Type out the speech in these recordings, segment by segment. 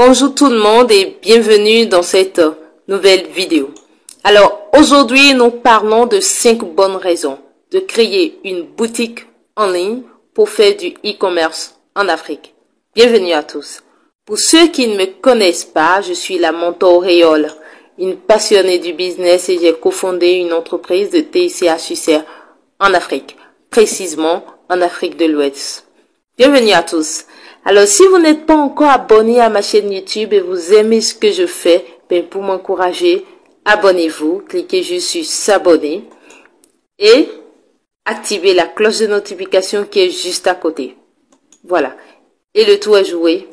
Bonjour tout le monde et bienvenue dans cette nouvelle vidéo. Alors aujourd'hui nous parlons de 5 bonnes raisons de créer une boutique en ligne pour faire du e-commerce en Afrique. Bienvenue à tous. Pour ceux qui ne me connaissent pas, je suis la mentor Réole, une passionnée du business et j'ai cofondé une entreprise de TICH en Afrique, précisément en Afrique de l'Ouest. Bienvenue à tous. Alors, si vous n'êtes pas encore abonné à ma chaîne YouTube et vous aimez ce que je fais, pour m'encourager, abonnez-vous, cliquez juste sur s'abonner et activez la cloche de notification qui est juste à côté. Voilà. Et le tour est joué.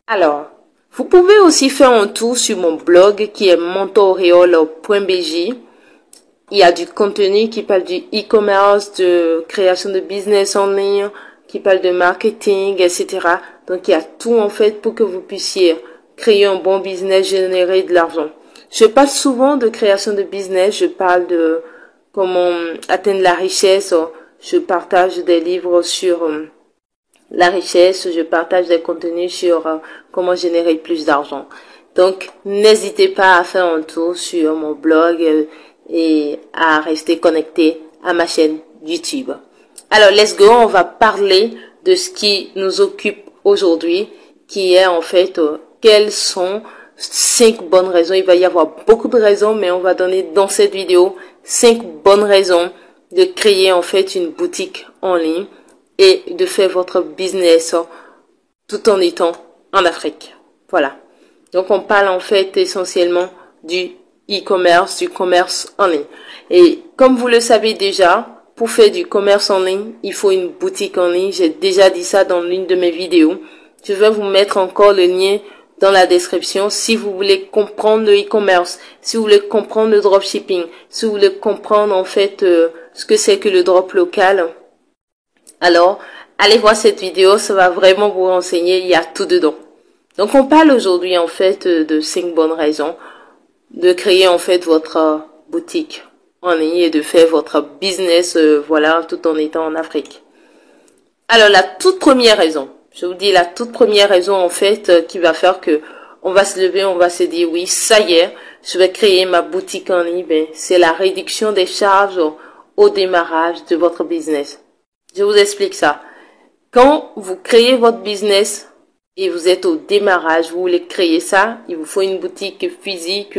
Alors, vous pouvez aussi faire un tour sur mon blog qui est mentorreole.bj. Il y a du contenu qui parle du e-commerce, de création de business en ligne, qui parle de marketing, etc. Donc, il y a tout en fait pour que vous puissiez créer un bon business, générer de l'argent. Je parle souvent de création de business, je parle de comment atteindre la richesse, je partage des livres sur la richesse, je partage des contenus sur comment générer plus d'argent. Donc, n'hésitez pas à faire un tour sur mon blog et à rester connecté à ma chaîne YouTube. Alors, let's go, on va parler de ce qui nous occupe aujourd'hui, qui est en fait, quelles sont 5 bonnes raisons. Il va y avoir beaucoup de raisons, mais on va donner dans cette vidéo 5 bonnes raisons de créer en fait une boutique en ligne et de faire votre business tout en étant en Afrique. Voilà. Donc, on parle en fait essentiellement du e-commerce, du commerce en ligne. Et comme vous le savez déjà, pour faire du commerce en ligne, il faut une boutique en ligne. J'ai déjà dit ça dans l'une de mes vidéos. Je vais vous mettre encore le lien dans la description si vous voulez comprendre le e-commerce, si vous voulez comprendre le dropshipping, si vous voulez comprendre en fait ce que c'est que le drop local. Alors, allez voir cette vidéo, ça va vraiment vous renseigner, il y a tout dedans. Donc, on parle aujourd'hui en fait de 5 bonnes raisons de créer en fait votre boutique en ligne et de faire votre business, voilà, tout en étant en Afrique. Alors, la toute première raison, je vous dis la toute première raison en fait qui va faire que on va se lever, on va se dire oui, ça y est, je vais créer ma boutique en ligne, c'est la réduction des charges au démarrage de votre business. Je vous explique ça. Quand vous créez votre business et vous êtes au démarrage, vous voulez créer ça, il vous faut une boutique physique,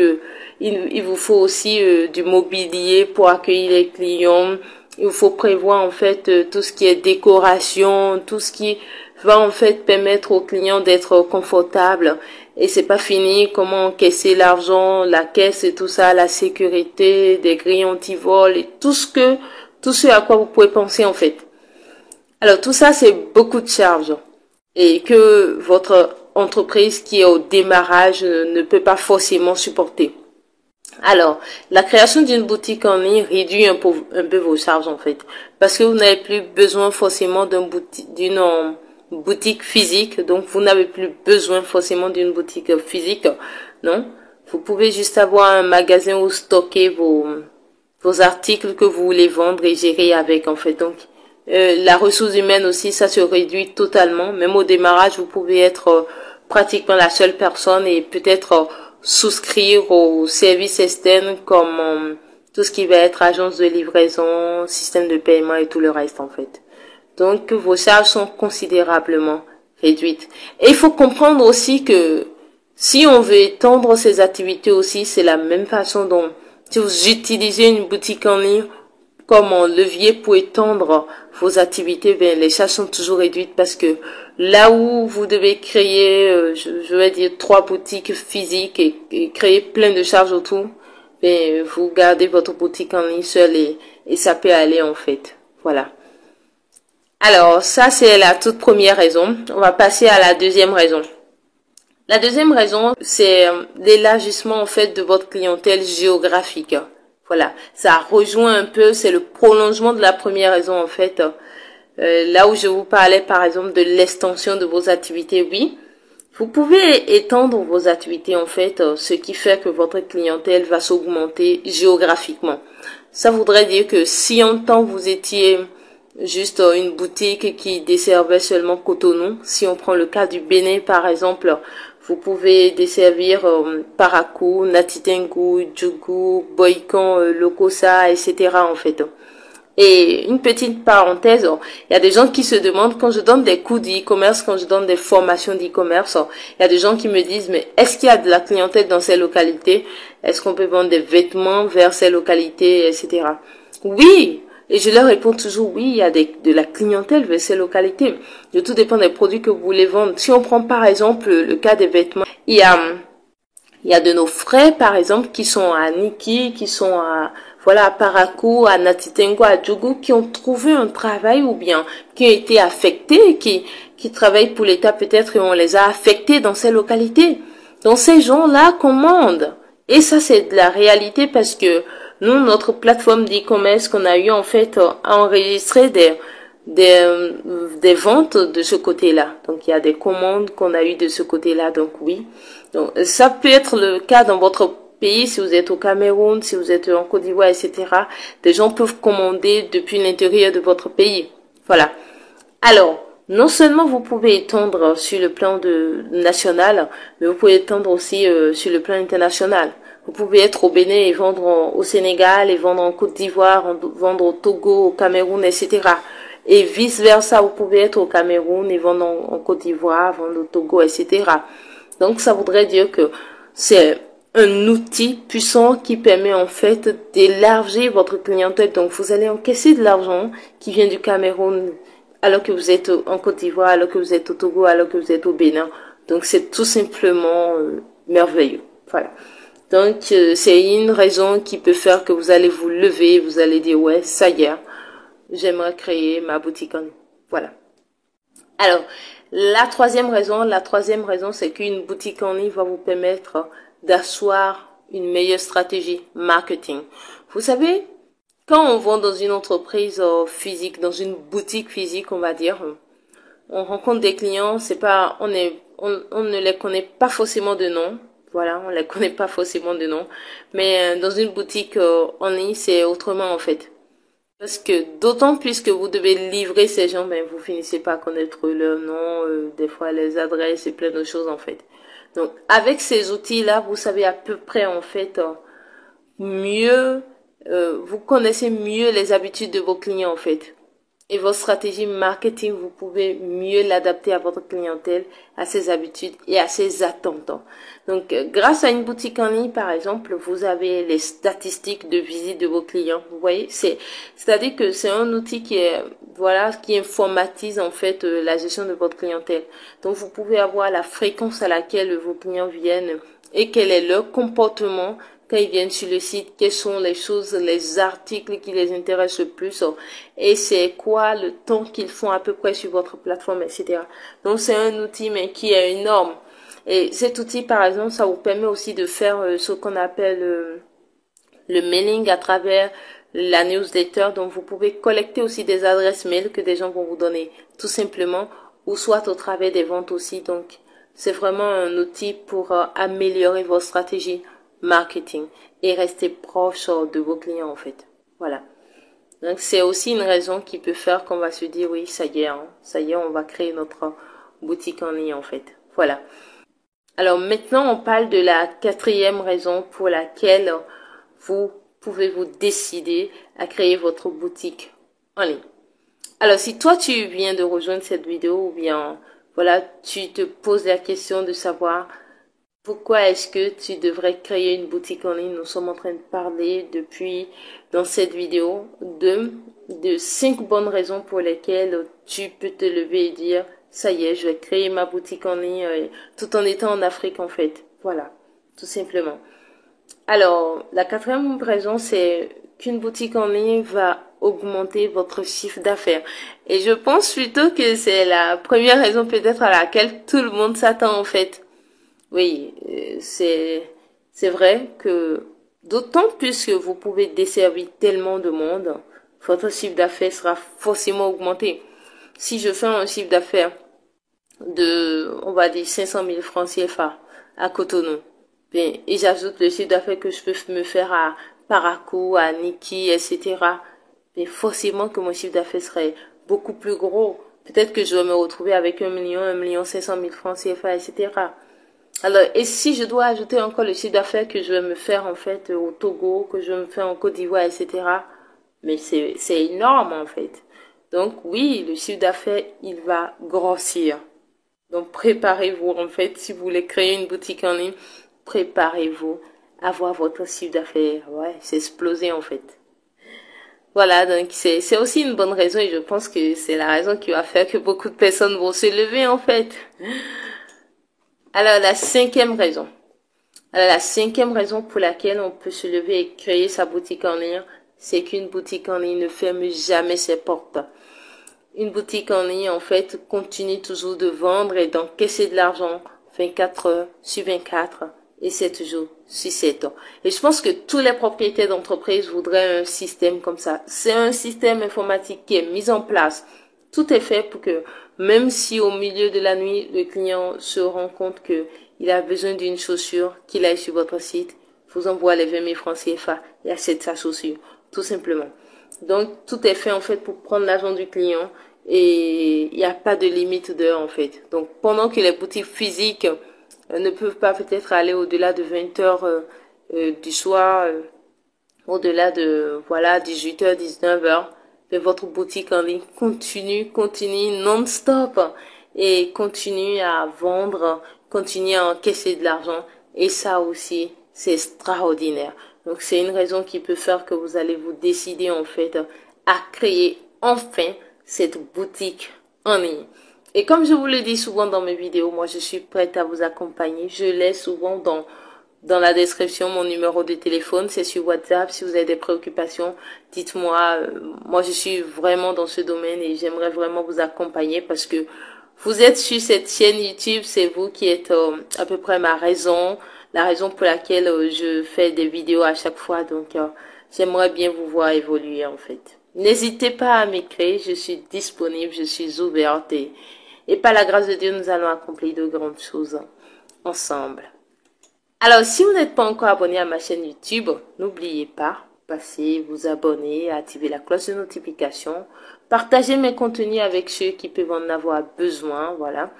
il vous faut aussi du mobilier pour accueillir les clients, il vous faut prévoir en fait tout ce qui est décoration, tout ce qui va en fait permettre aux clients d'être confortables. Et c'est pas fini, comment encaisser l'argent, la caisse et tout ça, la sécurité, des grilles anti-vol et tout ce à quoi vous pouvez penser en fait. Alors tout ça c'est beaucoup de charges et que votre entreprise qui est au démarrage ne peut pas forcément supporter. Alors, la création d'une boutique en ligne réduit un peu vos charges en fait, parce que vous n'avez plus besoin forcément d'une boutique physique, donc vous n'avez plus besoin forcément d'une boutique physique, non. Vous pouvez juste avoir un magasin où stocker vos articles que vous voulez vendre et gérer avec en fait. Donc, la ressource humaine aussi, ça se réduit totalement. Même au démarrage, vous pouvez être pratiquement la seule personne et peut-être souscrire aux services externes comme tout ce qui va être agence de livraison, système de paiement et tout le reste en fait. Donc, vos charges sont considérablement réduites. Et il faut comprendre aussi que si on veut étendre ces activités aussi, c'est la même façon dont si vous utilisez une boutique en ligne comme un levier pour étendre vos activités, les charges sont toujours réduites parce que là où vous devez créer, je vais dire 3 boutiques physiques et créer plein de charges autour, vous gardez votre boutique en ligne seule et ça peut aller en fait. Voilà. Alors, ça c'est la toute première raison. On va passer à la deuxième raison. La deuxième raison, c'est l'élargissement en fait de votre clientèle géographique. Voilà, ça rejoint un peu, c'est le prolongement de la première raison en fait. Là où je vous parlais par exemple de l'extension de vos activités, oui, vous pouvez étendre vos activités en fait, ce qui fait que votre clientèle va s'augmenter géographiquement. Ça voudrait dire que si en temps vous étiez juste une boutique qui desservait seulement Cotonou. Si on prend le cas du Bénin, par exemple, vous pouvez desservir Parakou, Natitengu, Djougou, Boykan, Lokossa, etc. en fait. Et une petite parenthèse, il y a des gens qui se demandent, quand je donne des cours d'e-commerce, quand je donne des formations d'e-commerce, il y a des gens qui me disent, mais est-ce qu'il y a de la clientèle dans ces localités? Est-ce qu'on peut vendre des vêtements vers ces localités, etc. Oui! Et je leur réponds toujours, oui, il y a de la clientèle vers ces localités. De tout dépend des produits que vous voulez vendre. Si on prend par exemple le cas des vêtements, il y a de nos frères, par exemple, qui sont à Niki, qui sont à Parakou, à Natitengo, à Djougou, qui ont trouvé un travail ou bien qui ont été affectés, qui travaillent pour l'État peut-être et on les a affectés dans ces localités. Donc ces gens-là commandent. Et ça, c'est de la réalité parce que nous, notre plateforme d'e-commerce qu'on a eu en fait a enregistré des ventes de ce côté-là. Donc il y a des commandes qu'on a eues de ce côté-là. Donc oui. Donc ça peut être le cas dans votre pays, si vous êtes au Cameroun, si vous êtes en Côte d'Ivoire, etc. Des gens peuvent commander depuis l'intérieur de votre pays. Voilà. Alors, non seulement vous pouvez étendre sur le plan national, mais vous pouvez étendre aussi sur le plan international. Vous pouvez être au Bénin et vendre au Sénégal, et vendre en Côte d'Ivoire, vendre au Togo, au Cameroun, etc. Et vice versa, vous pouvez être au Cameroun et vendre en Côte d'Ivoire, vendre au Togo, etc. Donc ça voudrait dire que c'est un outil puissant qui permet en fait d'élargir votre clientèle. Donc vous allez encaisser de l'argent qui vient du Cameroun alors que vous êtes en Côte d'Ivoire, alors que vous êtes au Togo, alors que vous êtes au Bénin. Donc c'est tout simplement merveilleux. Voilà. Donc c'est une raison qui peut faire que vous allez vous lever, vous allez dire ouais, ça y est, j'aimerais créer ma boutique en ligne. Voilà. Alors, la troisième raison, c'est qu'une boutique en ligne va vous permettre d'asseoir une meilleure stratégie marketing. Vous savez, quand on vend dans une entreprise physique, dans une boutique physique, on va dire, on rencontre des clients, on ne les connaît pas forcément de nom. Voilà, on les connaît pas forcément de nom. Mais dans une boutique en ligne, c'est autrement en fait. Parce que d'autant plus que vous devez livrer ces gens, ben vous finissez pas à connaître leur nom, des fois les adresses et plein de choses en fait. Donc avec ces outils-là, vous savez à peu près en fait mieux, vous connaissez mieux les habitudes de vos clients en fait. Et votre stratégie marketing, vous pouvez mieux l'adapter à votre clientèle, à ses habitudes et à ses attentes. Donc, grâce à une boutique en ligne, par exemple, vous avez les statistiques de visite de vos clients. Vous voyez, c'est-à-dire que c'est un outil qui informatise en fait la gestion de votre clientèle. Donc, vous pouvez avoir la fréquence à laquelle vos clients viennent et quel est leur comportement quand ils viennent sur le site, quelles sont les choses, les articles qui les intéressent le plus, et c'est quoi le temps qu'ils font à peu près sur votre plateforme, etc. Donc c'est un outil mais qui est énorme. Et cet outil, par exemple, ça vous permet aussi de faire ce qu'on appelle le mailing à travers la newsletter. Donc vous pouvez collecter aussi des adresses mail que des gens vont vous donner tout simplement, ou soit au travers des ventes aussi. Donc c'est vraiment un outil pour améliorer votre stratégie marketing et rester proche de vos clients en fait. Voilà. Donc c'est aussi une raison qui peut faire qu'on va se dire oui, ça y est, on va créer notre boutique en ligne en fait. Voilà. Alors maintenant, on parle de la quatrième raison pour laquelle vous pouvez vous décider à créer votre boutique en ligne. Alors si toi tu viens de rejoindre cette vidéo ou bien voilà, tu te poses la question de savoir pourquoi est-ce que tu devrais créer une boutique en ligne? Nous sommes en train de parler dans cette vidéo, de 5 bonnes raisons pour lesquelles tu peux te lever et dire, ça y est, je vais créer ma boutique en ligne, tout en étant en Afrique, en fait. Voilà. Tout simplement. Alors, la quatrième raison, c'est qu'une boutique en ligne va augmenter votre chiffre d'affaires. Et je pense plutôt que c'est la première raison peut-être à laquelle tout le monde s'attend, en fait. Oui, c'est vrai que d'autant plus que vous pouvez desservir tellement de monde, votre chiffre d'affaires sera forcément augmenté. Si je fais un chiffre d'affaires on va dire 500 000 francs CFA à Cotonou, bien, et j'ajoute le chiffre d'affaires que je peux me faire à Parakou, à Niki, etc. mais forcément que mon chiffre d'affaires serait beaucoup plus gros. Peut-être que je vais me retrouver avec 1 million 500 000 francs CFA, etc. Alors, et si je dois ajouter encore le chiffre d'affaires que je vais me faire en fait au Togo, que je vais me faire en Côte d'Ivoire, etc. Mais c'est énorme en fait. Donc oui, le chiffre d'affaires, il va grossir. Donc préparez-vous en fait, si vous voulez créer une boutique en ligne, préparez-vous à voir votre chiffre d'affaires. Ouais, c'est explosé en fait. Voilà, donc c'est aussi une bonne raison et je pense que c'est la raison qui va faire que beaucoup de personnes vont se lever en fait. Alors la cinquième raison. Alors la cinquième raison pour laquelle on peut se lever et créer sa boutique en ligne, c'est qu'une boutique en ligne ne ferme jamais ses portes. Une boutique en ligne, en fait, continue toujours de vendre et d'encaisser de l'argent 24 heures sur 24 et 7 jours sur 7 ans. Et je pense que tous les propriétaires d'entreprise voudraient un système comme ça. C'est un système informatique qui est mis en place. Tout est fait pour que, même si au milieu de la nuit, le client se rend compte que il a besoin d'une chaussure, qu'il aille sur votre site, vous envoie les 20 000 francs CFA et achète sa chaussure. Tout simplement. Donc, tout est fait en fait pour prendre l'argent du client et il n'y a pas de limite d'heure en fait. Donc, pendant que les boutiques physiques ne peuvent pas peut-être aller au-delà de 20 heures du soir, au-delà de, voilà, 18 heures, 19 heures, mais votre boutique en ligne continue non-stop et continue à vendre, continue à encaisser de l'argent et ça aussi, c'est extraordinaire. Donc, c'est une raison qui peut faire que vous allez vous décider en fait à créer enfin cette boutique en ligne. Et comme je vous le dis souvent dans mes vidéos, moi je suis prête à vous accompagner. Je laisse souvent dans la description mon numéro de téléphone, c'est sur WhatsApp. Si vous avez des préoccupations, dites-moi. Moi je suis vraiment dans ce domaine et j'aimerais vraiment vous accompagner parce que vous êtes sur cette chaîne YouTube, c'est vous qui êtes à peu près ma raison, la raison pour laquelle je fais des vidéos à chaque fois. Donc j'aimerais bien vous voir évoluer en fait. N'hésitez pas à m'écrire, je suis disponible, je suis ouverte et par la grâce de Dieu, nous allons accomplir de grandes choses ensemble. Alors, si vous n'êtes pas encore abonné à ma chaîne YouTube, n'oubliez pas, passez, vous abonner, activer la cloche de notification, partagez mes contenus avec ceux qui peuvent en avoir besoin, voilà.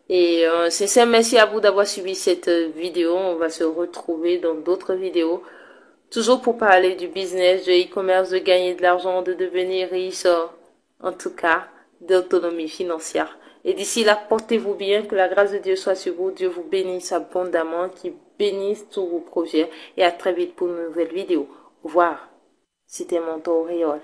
Et sincère merci à vous d'avoir suivi cette vidéo. On va se retrouver dans d'autres vidéos, toujours pour parler du business, de e-commerce, de gagner de l'argent, de devenir riche, en tout cas, d'autonomie financière. Et d'ici là, portez-vous bien, que la grâce de Dieu soit sur vous, Dieu vous bénisse abondamment, qu'il bénisse tous vos projets et à très vite pour une nouvelle vidéo. Au revoir. C'était mon Auréole.